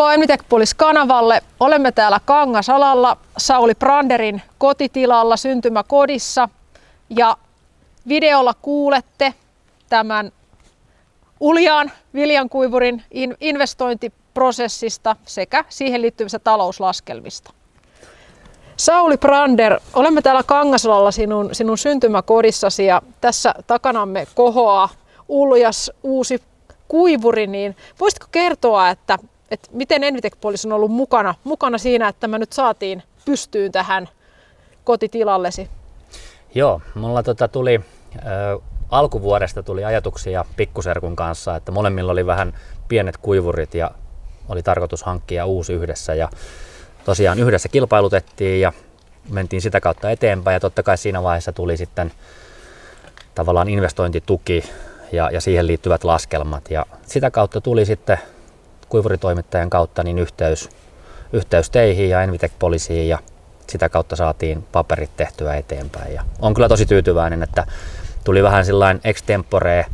Tervetuloa Envitec-Polis-kanavalle. Olemme täällä Kangasalalla Sauli Branderin kotitilalla syntymäkodissa ja videolla kuulette tämän uljaan viljankuivurin investointiprosessista sekä siihen liittyvistä talouslaskelmista. Sauli Brander, olemme täällä Kangasalalla sinun syntymäkodissasi ja tässä takanamme kohoaa uljas uusi kuivuri, niin voisitko kertoa, että miten Envitec-Polis on ollut mukana siinä, että me nyt saatiin pystyyn tähän kotitilallesi? Joo, mulla tuli alkuvuodesta tuli ajatuksia pikkuserkun kanssa, että molemmilla oli vähän pienet kuivurit ja oli tarkoitus hankkia uusi yhdessä ja tosiaan yhdessä kilpailutettiin ja mentiin sitä kautta eteenpäin ja totta kai siinä vaiheessa tuli sitten tavallaan investointituki ja siihen liittyvät laskelmat ja sitä kautta tuli sitten kuivuritoimittajan kautta niin yhteys teihin ja Envitec-Polisiin ja sitä kautta saatiin paperit tehtyä eteenpäin ja on kyllä tosi tyytyväinen, että tuli vähän sillain extempore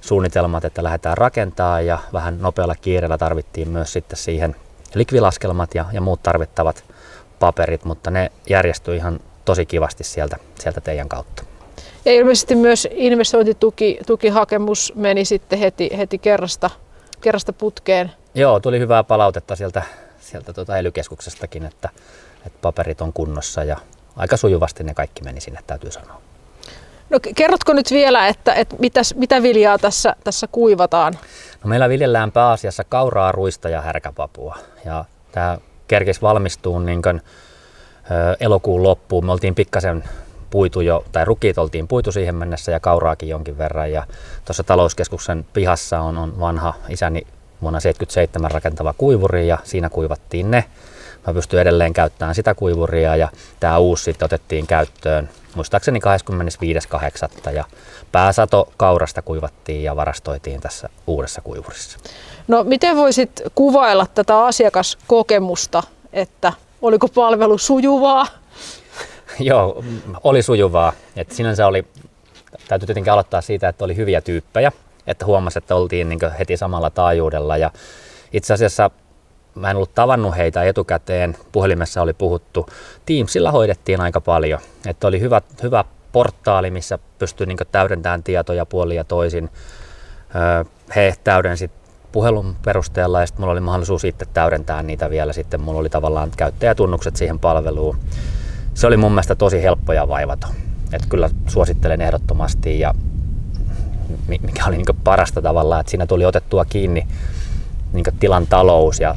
suunnitelmat, että lähdetään rakentamaan ja vähän nopealla kiireellä tarvittiin myös sitten siihen likvilaskelmat ja muut tarvittavat paperit, mutta ne järjestyi ihan tosi kivasti sieltä teidän kautta. Ja ilmeisesti myös investointitukihakemus meni sitten heti kerrasta putkeen. Joo, tuli hyvää palautetta sieltä ELY-keskuksestakin, että paperit on kunnossa ja aika sujuvasti ne kaikki meni sinne, täytyy sanoa. No kerrotko nyt vielä, että mitä viljaa tässä kuivataan? No meillä viljellään pääasiassa kauraa, ruista ja härkäpapua. Ja tämä kerkesi valmistuun elokuun loppuun. Me oltiin pikkasen puitu jo, tai rukiit oltiin puitu siihen mennessä ja kauraakin jonkin verran. Ja tuossa talouskeskuksen pihassa on vanha isäni vuonna 1977 rakentava kuivuri ja siinä kuivattiin ne. Mä pystyn edelleen käyttämään sitä kuivuria ja tämä uusi sitten otettiin käyttöön muistaakseni 25.8. ja pääsato kaurasta kuivattiin ja varastoitiin tässä uudessa kuivurissa. No miten voisit kuvailla tätä asiakaskokemusta, että oliko palvelu sujuvaa? Joo, oli sujuvaa. Et sinänsä täytyy tietenkin aloittaa siitä, että oli hyviä tyyppejä, että huomasi, että oltiin heti samalla taajuudella ja itse asiassa mä en ollut tavannut heitä etukäteen, puhelimessa oli puhuttu. Teamsilla hoidettiin aika paljon, että oli hyvä portaali, missä pystyi täydentämään tietoja puolin ja toisin. He täydensi puhelun perusteella ja sitten mulla oli mahdollisuus itse täydentää niitä vielä. Sitten mulla oli tavallaan käyttäjätunnukset siihen palveluun. Se oli mun mielestä tosi helppo ja vaivaton. Että kyllä suosittelen ehdottomasti ja mikä oli parasta tavallaan, että siinä tuli otettua kiinni tilan talous ja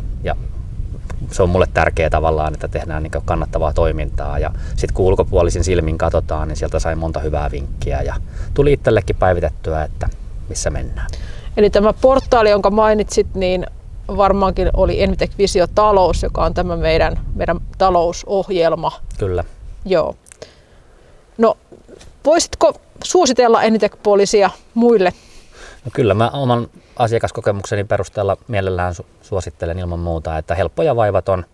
se on mulle tärkeä tavallaan, että tehdään kannattavaa toimintaa ja sitten kun ulkopuolisin silmin katsotaan, niin sieltä sai monta hyvää vinkkiä ja tuli itsellekin päivitettyä, että missä mennään. Eli tämä portaali, jonka mainitsit, niin varmaankin oli Envitec Visio Talous, joka on tämä meidän talousohjelma. Kyllä. Joo. No, voisitko suositella Envitec-Polisia muille? No kyllä, mä oman asiakaskokemukseni perusteella mielellään suosittelen ilman muuta, että helppo ja vaivaton,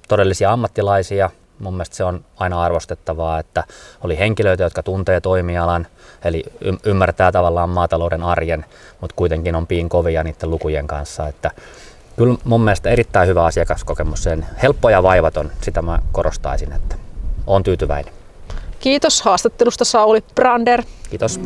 todellisia ammattilaisia. Mun mielestä se on aina arvostettavaa, että oli henkilöitä, jotka tuntee toimialan, eli ymmärtää tavallaan maatalouden arjen, mutta kuitenkin on piin kovia niiden lukujen kanssa. Että kyllä mun mielestä erittäin hyvä asiakaskokemus, sen helppo ja vaivaton, sitä mä korostaisin, että olen tyytyväinen. Kiitos haastattelusta Sauli Brander. Kiitos.